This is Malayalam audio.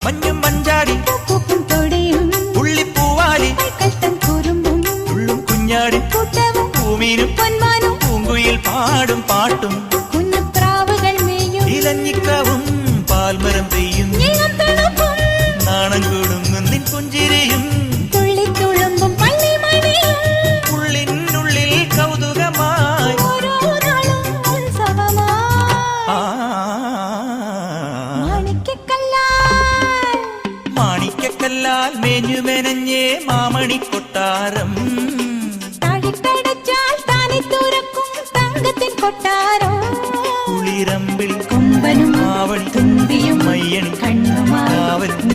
മഞ്ഞും മഞ്ചാടി പൂക്കും തൊടിയും പുള്ളിപ്പൂവാലി കഷ്ടം കുറുമ്പും ഉള്ളും കുഞ്ഞാടി കൂട്ടവും പൂമീനും പൊന്മാനും പൂങ്കുയിൽ പാടും പാട്ടും കുഞ്ഞുപ്രാവുകൾ മേയും ഇലഞ്ഞിക്കാവും പാൽമരം പെയ്യും ഇളം തണുപ്പും നാണം കൂടും നിൻ പുഞ്ചിരിയും തുള്ളിത്തുളുമ്പും പള്ളിമണിയും ഉള്ളിനുള്ളിൽ കൗതുകമായി ഓരോ നാളും ഉത്സവമായി മാണിക്കക്കല്ലാൽ മേഞ്ഞുമെനഞ്ഞേ മാമണി കൊട്ടാരം താഴിക്കടച്ചാൽ താനെ തുറക്കും തങ്കത്തിൻ കൊട്ടാരം കുളിരം